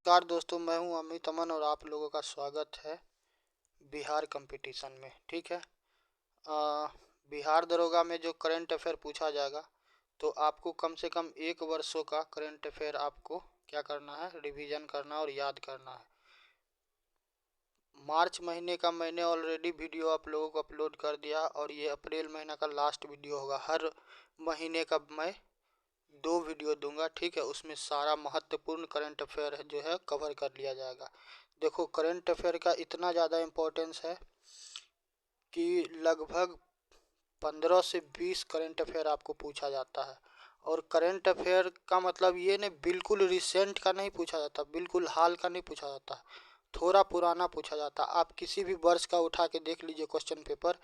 नमस्कार दोस्तों, मैं हूं अमित अमन और आप लोगों का स्वागत है बिहार कंपटीशन में। ठीक है। बिहार दरोगा में जो करंट अफेयर पूछा जाएगा, तो आपको कम से कम 1 वर्षों का करंट अफेयर आपको क्या करना है, रिवीजन करना और याद करना है। मार्च महीने का मैंने ऑलरेडी वीडियो आप लोगों को अपलोड कर दिया और ये अप्रैल महीना का लास्ट वीडियो होगा। हर महीने का मैं 2 वीडियो दूंगा। ठीक है, उसमें सारा महत्वपूर्ण करंट अफेयर जो है कवर कर लिया जाएगा। देखो, करंट अफेयर का इतना ज़्यादा इम्पोर्टेंस है कि लगभग 15 से 20 करंट अफेयर आपको पूछा जाता है। और करंट अफेयर का मतलब ये नहीं बिल्कुल रिसेंट का नहीं पूछा जाता, बिल्कुल हाल का नहीं पूछा जाता, थोड़ा पुराना पूछा जाता। आप किसी भी वर्ष का उठा के देख लीजिए क्वेश्चन पेपर,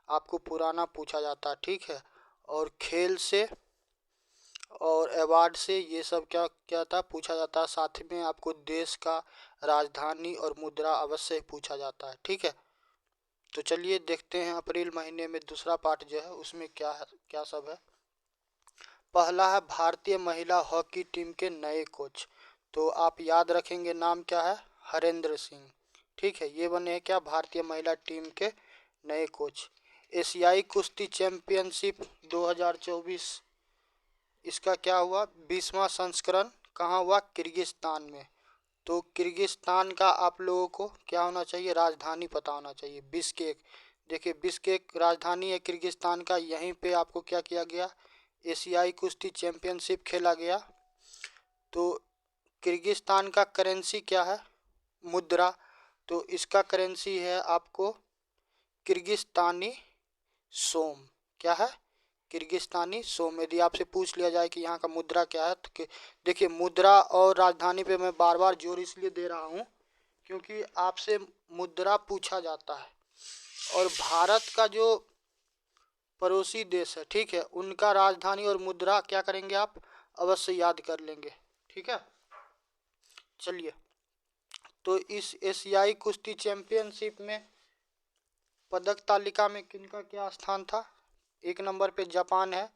आपको पुराना पूछा जाता है। ठीक है। और खेल से और अवार्ड से ये सब क्या क्या था पूछा जाता है। साथ में आपको देश का राजधानी और मुद्रा अवश्य पूछा जाता है। ठीक है। तो चलिए देखते हैं अप्रैल महीने में दूसरा पार्ट जो है उसमें क्या है, क्या सब है। पहला है भारतीय महिला हॉकी टीम के नए कोच। तो आप याद रखेंगे नाम क्या है, हरेंद्र सिंह। ठीक है, ये बने क्या भारतीय महिला टीम के नए कोच। एशियाई कुश्ती चैंपियनशिप 2024, इसका क्या हुआ, 20वां संस्करण कहाँ हुआ, किर्गिस्तान में। तो किर्गिस्तान का आप लोगों को क्या होना चाहिए, राजधानी पता होना चाहिए, बिश्केक। देखिए, बिश्केक राजधानी है किर्गिस्तान का। यहीं पे आपको क्या किया गया, एशियाई कुश्ती चैंपियनशिप खेला गया। तो किर्गिस्तान का करेंसी क्या है, मुद्रा। तो इसका करेंसी है आपको किर्गिस्तानी सोम। क्या है, किर्गिस्तानी सोम। यदि आपसे पूछ लिया जाए कि यहाँ का मुद्रा क्या है, तो देखिए, मुद्रा और राजधानी पे मैं बार बार जोर इसलिए दे रहा हूँ क्योंकि आपसे मुद्रा पूछा जाता है। और भारत का जो पड़ोसी देश है, ठीक है, उनका राजधानी और मुद्रा क्या करेंगे, आप अवश्य याद कर लेंगे। ठीक है। चलिए, तो इस एशियाई कुश्ती चैंपियनशिप में पदक तालिका में किनका क्या स्थान था। 1 नंबर पे जापान है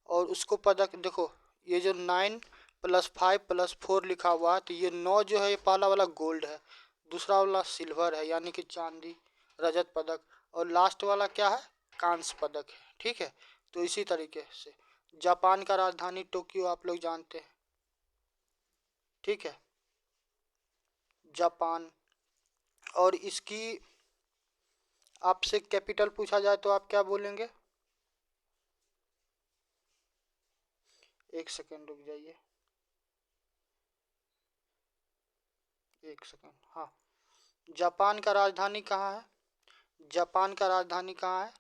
और उसको पदक देखो, ये जो 9+5+4 लिखा हुआ है, तो ये 9 जो है ये पहला वाला गोल्ड है, दूसरा वाला सिल्वर है यानी कि चांदी रजत पदक, और लास्ट वाला क्या है, कांस्य पदक है। ठीक है। तो इसी तरीके से जापान का राजधानी टोक्यो आप लोग जानते हैं। ठीक है, जापान। और इसकी आपसे कैपिटल पूछा जाए तो आप क्या बोलेंगे, 1 सेकेंड रुक जाइए, 1 सेकेंड। हाँ, जापान का राजधानी कहाँ है, जापान का राजधानी कहाँ है,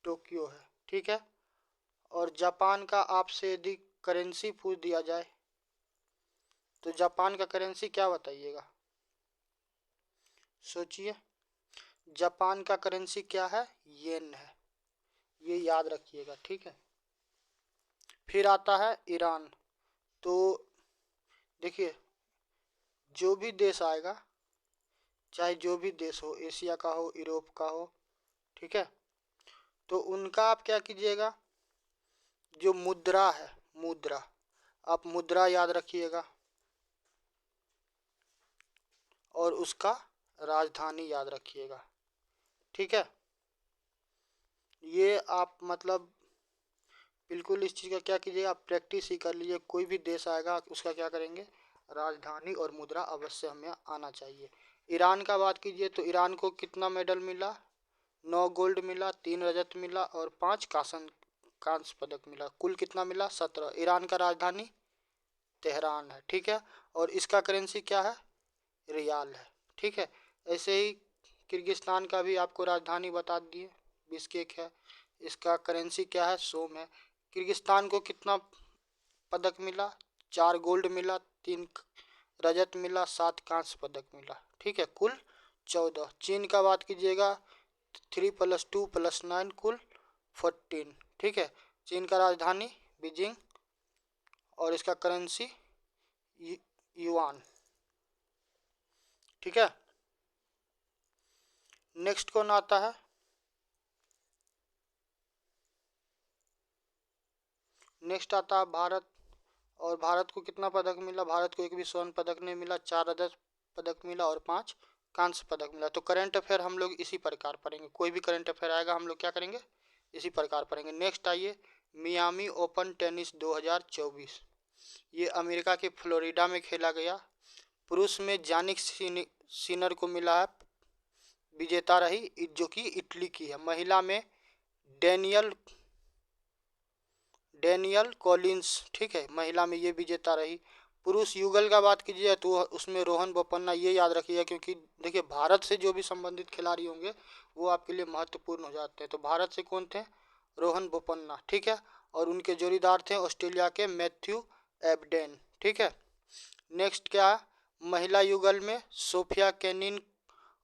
टोक्यो है। ठीक है। और जापान का आपसे यदि करेंसी पूछ दिया जाए तो जापान का करेंसी क्या बताइएगा, सोचिए। जापान का करेंसी क्या है, येन है, ये याद रखिएगा। ठीक है। फिर आता है ईरान। तो देखिए, जो भी देश आएगा, चाहे जो भी देश हो, एशिया का हो, यूरोप का हो, ठीक है, तो उनका आप क्या कीजिएगा, जो मुद्रा है, मुद्रा, आप मुद्रा याद रखिएगा और उसका राजधानी याद रखिएगा। ठीक है। ये आप मतलब बिल्कुल इस चीज़ का क्या कीजिएगा, आप प्रैक्टिस ही कर लीजिए। कोई भी देश आएगा उसका क्या करेंगे, राजधानी और मुद्रा अवश्य हमें आना चाहिए। ईरान का बात कीजिए तो ईरान को कितना मेडल मिला, 9 गोल्ड मिला, 3 रजत मिला और 5 कांस्य पदक मिला। कुल कितना मिला, 17। ईरान का राजधानी तेहरान है। ठीक है। और इसका करेंसी क्या है, रियाल है। ठीक है। ऐसे ही किर्गिस्तान का भी आपको राजधानी बता दिए, बिश्केक है। इसका करेंसी क्या है, सोम है। किर्गिस्तान को कितना पदक मिला, 4 गोल्ड मिला, 3 रजत मिला, 7 कांस्य पदक मिला। ठीक है, कुल 14। चीन का बात कीजिएगा, 3+2+9 कुल 14। ठीक है। चीन का राजधानी बीजिंग और इसका करेंसी युआन। ठीक है। नेक्स्ट कौन आता है, नेक्स्ट आता है भारत। और भारत को कितना पदक मिला, भारत को एक भी स्वर्ण पदक नहीं मिला, 4 रजत पदक मिला और 5 कांस्य पदक मिला। तो करंट अफेयर हम लोग इसी प्रकार पढ़ेंगे, कोई भी करंट अफेयर आएगा हम लोग क्या करेंगे, इसी प्रकार पढ़ेंगे। नेक्स्ट आइए, मियामी ओपन टेनिस 2024, ये अमेरिका के फ्लोरिडा में खेला गया। पुरुष में जानिक सिनर को मिला है, विजेता रही, जो कि इटली की है। महिला में डेनियल कॉलिंस, ठीक है, महिला में ये विजेता रही। पुरुष युगल का बात कीजिए तो उसमें रोहन बोपन्ना, ये याद रखिएगा, क्योंकि देखिए भारत से जो भी संबंधित खिलाड़ी होंगे वो आपके लिए महत्वपूर्ण हो जाते हैं। तो भारत से कौन थे, रोहन बोपन्ना, ठीक है, और उनके जोड़ीदार थे ऑस्ट्रेलिया के मैथ्यू एबडेन, ठीक है। नेक्स्ट क्या है, महिला युगल में सोफिया केनिन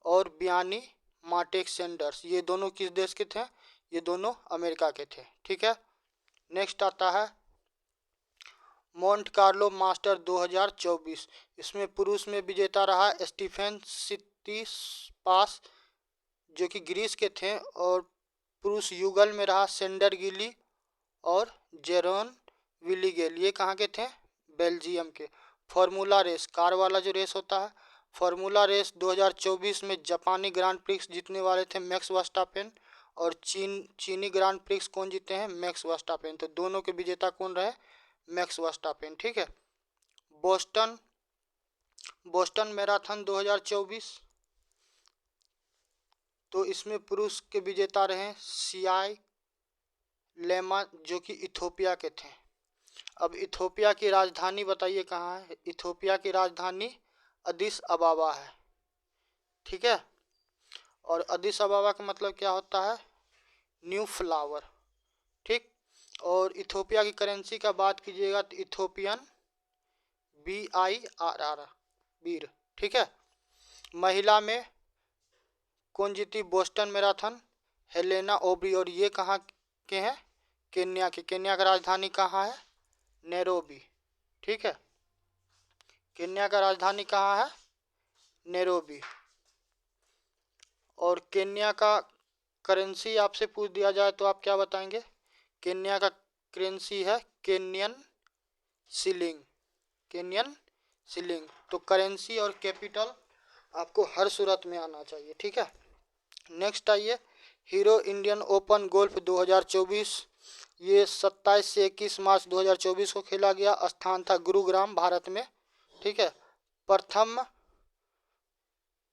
और बियानी माटेक सैंडर्स, ये दोनों किस देश के थे, ये दोनों अमेरिका के थे, ठीक है। नेक्स्ट आता है मोंट कार्लो मास्टर 2024, इसमें पुरुष में विजेता रहा स्टीफन सित्सिपास, जो कि ग्रीस के थे, और पुरुष युगल में रहा सेंडर गिली और जेरोन विलीगेल, ये कहाँ के थे, बेल्जियम के। फार्मूला रेस, कार वाला जो रेस होता है, फार्मूला रेस 2024 में जापानी ग्रांड प्रिक्स जीतने वाले थे मैक्स वर्स्टापेन, और चीनी ग्रांड प्रिक्स कौन जीते हैं, मैक्स वर्स्टापेन। तो दोनों के विजेता कौन रहे, मैक्स वर्स्टापेन, ठीक है। बोस्टन मैराथन 2024, तो इसमें पुरुष के विजेता रहे सियाई लेमा, जो कि इथोपिया के थे। अब इथोपिया की राजधानी बताइए कहाँ है, इथोपिया की राजधानी अदिस अबाबा है, ठीक है। और अदिस अबाबा का मतलब क्या होता है, न्यू फ्लावर, ठीक। और इथोपिया की करेंसी का बात कीजिएगा तो इथोपियन BIRR, बीर, ठीक है। महिला में कौन जीती, बोस्टन मैराथन, हेलेना ओब्री, और ये कहाँ के हैं, केन्या के। केन्या का राजधानी कहाँ है, नैरोबी, ठीक है। केन्या का राजधानी कहाँ है, नैरोबी। और केन्या का करेंसी आपसे पूछ दिया जाए तो आप क्या बताएंगे, केन्या का करेंसी है केनियन शिलिंग, केनियन शिलिंग। तो करेंसी और कैपिटल आपको हर सूरत में आना चाहिए, ठीक है। नेक्स्ट आइए, हीरो इंडियन ओपन गोल्फ 2024, ये 27 से 21 मार्च 2024 को खेला गया। स्थान था गुरुग्राम, भारत में, ठीक है। प्रथम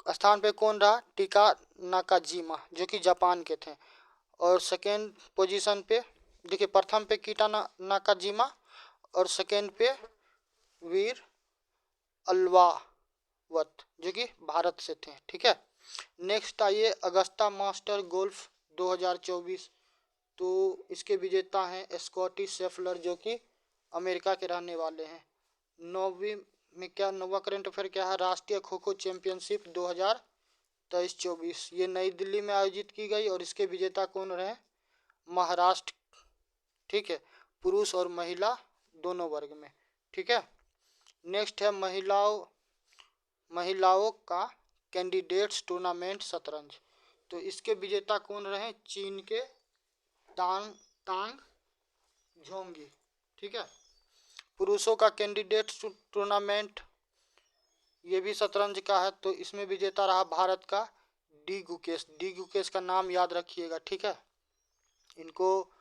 स्थान पे कौन रहा, टिका नाकाजिमा, जो कि जापान के थे। और सेकेंड पोजीशन पे देखिए, प्रथम पे कीटा नाकाजिमा और सेकेंड पे वीर अल्वावत, जो कि भारत से थे, ठीक है। नेक्स्ट आइए, अगस्ता मास्टर गोल्फ 2024, तो इसके विजेता हैं स्कॉटी शेफलर, जो कि अमेरिका के रहने वाले हैं। नौवा करंट अफेयर क्या है, राष्ट्रीय खो खो चैंपियनशिप 2023-24, ये नई दिल्ली में आयोजित की गई और इसके विजेता कौन रहे, महाराष्ट्र, ठीक है, पुरुष और महिला दोनों वर्ग में, ठीक है। नेक्स्ट है महिलाओं का कैंडिडेट्स टूर्नामेंट शतरंज, तो इसके विजेता कौन रहे, चीन के तांग झोंगी, ठीक है। पुरुषों का कैंडिडेट्स टूर्नामेंट ये भी शतरंज का है, तो इसमें विजेता रहा भारत का डी गुकेश का नाम याद रखिएगा, ठीक है। इनको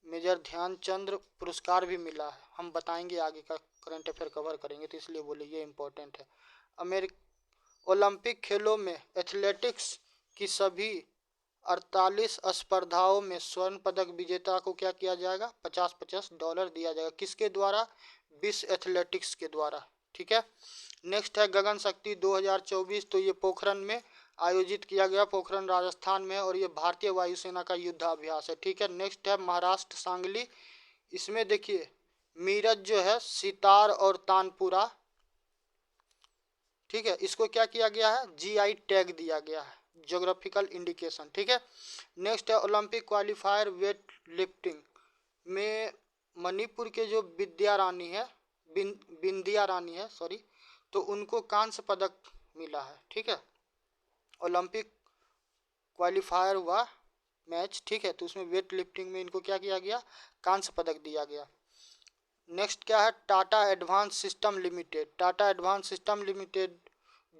मेजर ध्यानचंद पुरस्कार भी मिला है, हम बताएंगे आगे का करंट अफेयर कवर करेंगे, तो इसलिए बोले ये इम्पोर्टेंट है। ओलंपिक खेलों में एथलेटिक्स की सभी 48 स्पर्धाओं में स्वर्ण पदक विजेता को क्या किया जाएगा, $50 दिया जाएगा, किसके द्वारा, विश्व एथलेटिक्स के द्वारा, ठीक है। नेक्स्ट है गगन शक्ति 2024, तो ये पोखरण में आयोजित किया गया, पोखरण राजस्थान में, और ये भारतीय वायुसेना का युद्धाभ्यास है, ठीक है। नेक्स्ट है महाराष्ट्र सांगली, इसमें देखिए मीरज जो है सितार और तानपुरा, ठीक है, इसको क्या किया गया है, GI टैग दिया गया है, ज्योग्राफिकल इंडिकेशन, ठीक है। नेक्स्ट है ओलंपिक क्वालिफायर वेट लिफ्टिंग में मणिपुर के जो बिंदिया रानी है सॉरी, तो उनको कांस्य पदक मिला है, ठीक है। ओलंपिक क्वालिफायर हुआ मैच, ठीक है, तो उसमें वेट लिफ्टिंग में इनको क्या किया गया, कांस्य पदक दिया गया। नेक्स्ट क्या है, टाटा एडवांस सिस्टम लिमिटेड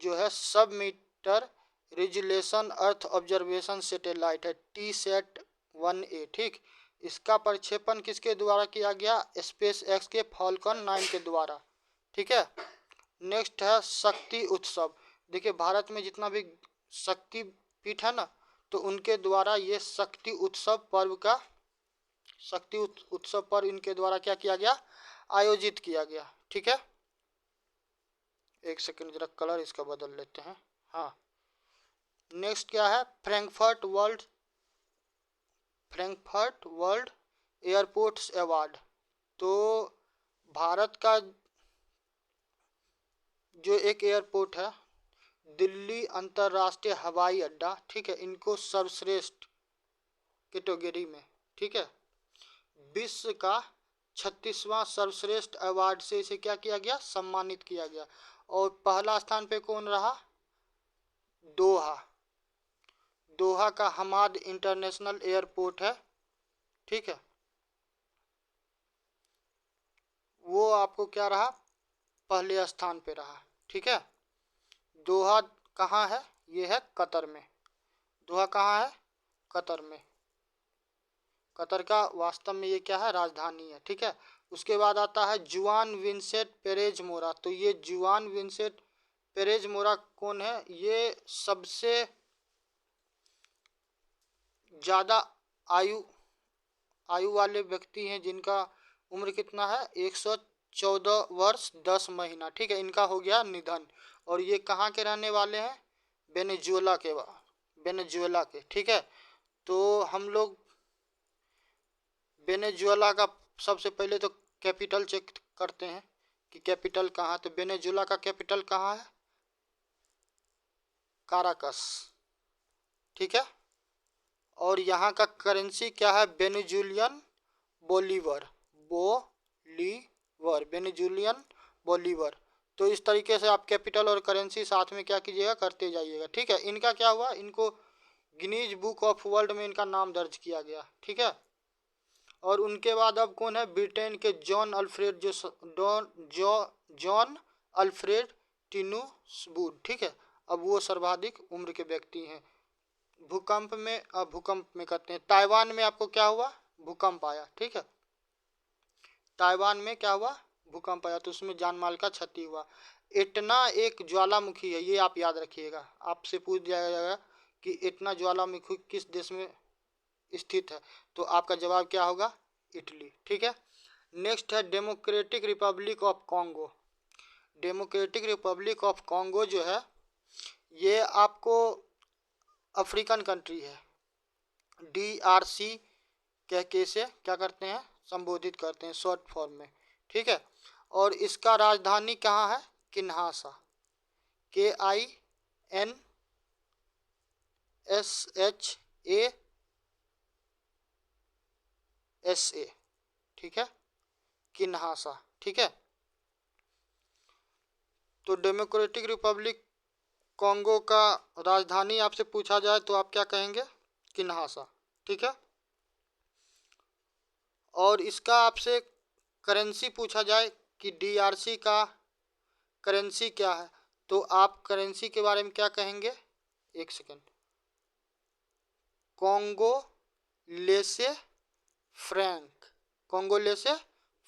जो है sub meter resolution earth observation satellite है, TSAT-1A। ठीक, इसका प्रक्षेपण किसके द्वारा किया गया? स्पेस एक्स के फॉल्कन 9 के द्वारा। ठीक है। नेक्स्ट है शक्ति उत्सव। देखिए भारत में जितना भी शक्ति पीठ है ना, तो उनके द्वारा ये शक्ति उत्सव पर्व का उत्सव पर्व इनके द्वारा क्या किया गया? आयोजित किया गया। ठीक है, एक सेकंड जरा कलर इसका बदल लेते हैं। हाँ, नेक्स्ट क्या है? Frankfurt world airports award. तो भारत का जो एक एयरपोर्ट है, दिल्ली अंतर्राष्ट्रीय हवाई अड्डा, ठीक है, इनको सर्वश्रेष्ठ कैटेगरी में, ठीक है, विश्व का 36वां सर्वश्रेष्ठ अवार्ड से इसे क्या किया गया? सम्मानित किया गया। और पहला स्थान पे कौन रहा? दोहा का हमाद इंटरनेशनल एयरपोर्ट है, ठीक है, वो आपको क्या रहा? पहले स्थान पे रहा। ठीक है। दोहा कहाँ है? ये है कतर में। दोहा कहाँ है? कतर में। कतर का वास्तव में ये क्या है? राजधानी है। ठीक है। उसके बाद आता है जुआन विंसेंट पेरेज मोरा। तो ये जुआन विंसेंट पेरेज मोरा कौन है? ये सबसे ज़्यादा आयु वाले व्यक्ति हैं जिनका उम्र कितना है? 114 वर्ष 10 महीना। ठीक है, इनका हो गया निधन। और ये कहाँ के रहने वाले हैं? वेनेजुएला के। ठीक है, तो हम लोग वेनेजुएला का सबसे पहले तो कैपिटल चेक करते हैं कि कैपिटल कहाँ है। तो वेनेजुएला का कैपिटल कहाँ है? काराकस। ठीक है, और यहाँ का करेंसी क्या है? Venezuelan Bolivar. तो इस तरीके से आप कैपिटल और करेंसी साथ में क्या कीजिएगा? करते जाइएगा। ठीक है, इनका क्या हुआ? इनको गिनीज बुक ऑफ वर्ल्ड में इनका नाम दर्ज किया गया। ठीक है, और उनके बाद अब कौन है? ब्रिटेन के जॉन अल्फ्रेड टिनुसबूड। ठीक है, अब वो सर्वाधिक उम्र के व्यक्ति हैं। भूकंप में करते हैं। ताइवान में आपको क्या हुआ? भूकंप आया। ठीक है, ताइवान में क्या हुआ? भूकंप आया, तो उसमें जान माल का क्षति हुआ। इटना एक ज्वालामुखी है, ये आप याद रखिएगा। आपसे पूछ दिया जाएगा कि इटना ज्वालामुखी किस देश में स्थित है, तो आपका जवाब क्या होगा? इटली। ठीक है, नेक्स्ट है democratic Republic of Congo. Democratic Republic of Congo जो है ये आपको अफ्रीकन कंट्री है। DRC कह के इसे क्या करते हैं? संबोधित करते हैं शॉर्ट फॉर्म में। ठीक है, और इसका राजधानी कहाँ है? किन्हासा। KINSHASA। ठीक है, किन्हासा। ठीक है, तो डेमोक्रेटिक रिपब्लिक कॉन्गो का राजधानी आपसे पूछा जाए तो आप क्या कहेंगे? किन्हासा। ठीक है, और इसका आपसे करेंसी पूछा जाए कि DRC का करेंसी क्या है, तो आप करेंसी के बारे में क्या कहेंगे? एक सेकेंड। कॉन्गो लेसे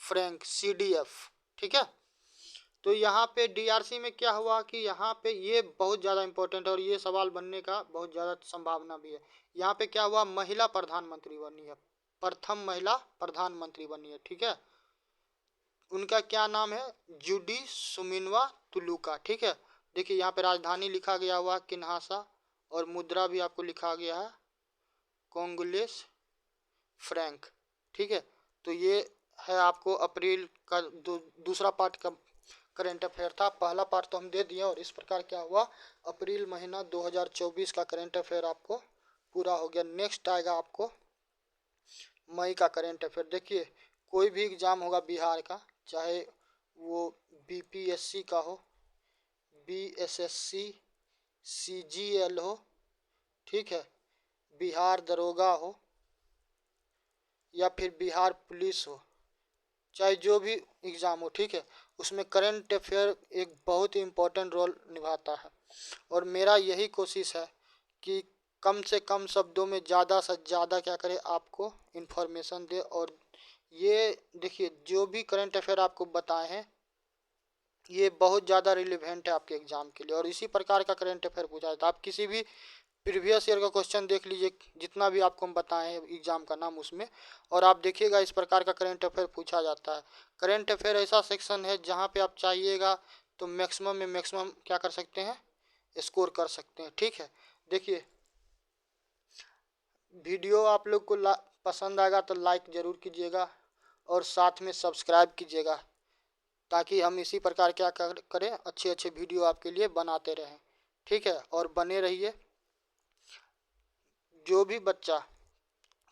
फ्रैंक CDF। ठीक है, तो यहाँ पे DRC में क्या हुआ कि यहाँ पे ये बहुत ज़्यादा इम्पोर्टेंट और ये सवाल बनने का बहुत ज़्यादा संभावना भी है। यहाँ पे क्या हुआ? महिला प्रधानमंत्री बनी है, प्रथम महिला प्रधानमंत्री बनी है। ठीक है, उनका क्या नाम है? जूडी सुमिनवा तुलुका। ठीक है, देखिए यहाँ पे राजधानी लिखा गया हुआ किन्हासा और मुद्रा भी आपको लिखा गया है कॉन्गोलेस फ्रैंक। ठीक है, तो ये है आपको अप्रैल का दूसरा पार्ट का करेंट अफेयर था। पहला पार्ट तो हम दे दिए और इस प्रकार क्या हुआ? अप्रैल महीना 2024 का करेंट अफेयर आपको पूरा हो गया। नेक्स्ट आएगा आपको मई का करेंट अफेयर। देखिए कोई भी एग्ज़ाम होगा बिहार का, चाहे वो BPSC का हो, BSSC, CGL हो, ठीक है, बिहार दरोगा हो या फिर बिहार पुलिस हो, चाहे जो भी एग्ज़ाम हो, ठीक है, उसमें करंट अफेयर एक बहुत ही इम्पोर्टेंट रोल निभाता है। और मेरा यही कोशिश है कि कम से कम शब्दों में ज़्यादा से ज़्यादा क्या करें, आपको इन्फॉर्मेशन दे। और ये देखिए, जो भी करंट अफेयर आपको बताए हैं ये बहुत ज़्यादा रिलेवेंट है आपके एग्जाम के लिए, और इसी प्रकार का करंट अफेयर पूछा जाता है। आप किसी भी प्रीवियस ईयर का क्वेश्चन देख लीजिए, जितना भी आपको हम बताए हैं एग्जाम का नाम उसमें, और आप देखिएगा इस प्रकार का करंट अफेयर पूछा जाता है। करंट अफेयर ऐसा सेक्शन है जहाँ पे आप चाहिएगा तो मैक्सिमम में मैक्सिमम क्या कर सकते हैं, स्कोर कर सकते हैं। ठीक है, देखिए वीडियो आप लोग को पसंद आएगा तो लाइक ज़रूर कीजिएगा और साथ में सब्सक्राइब कीजिएगा, ताकि हम इसी प्रकार क्या करें, अच्छे अच्छे वीडियो आपके लिए बनाते रहें। ठीक है, और बने रहिए। जो भी बच्चा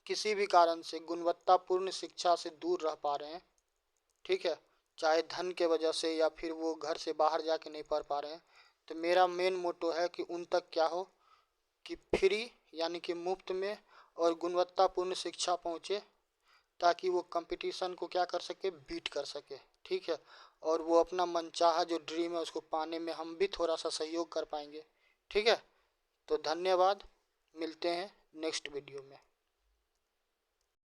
किसी भी कारण से गुणवत्तापूर्ण शिक्षा से दूर रह पा रहे हैं, ठीक है, चाहे धन के वजह से या फिर वो घर से बाहर जाके नहीं पढ़ पा रहे हैं, तो मेरा मेन मोटो है कि उन तक क्या हो कि फ्री यानी कि मुफ्त में और गुणवत्तापूर्ण शिक्षा पहुँचे, ताकि वो कंपटीशन को क्या कर सके, बीट कर सके। ठीक है, और वो अपना मनचाहा जो ड्रीम है उसको पाने में हम भी थोड़ा सा सहयोग कर पाएंगे। ठीक है, तो धन्यवाद, मिलते हैं नेक्स्ट वीडियो में।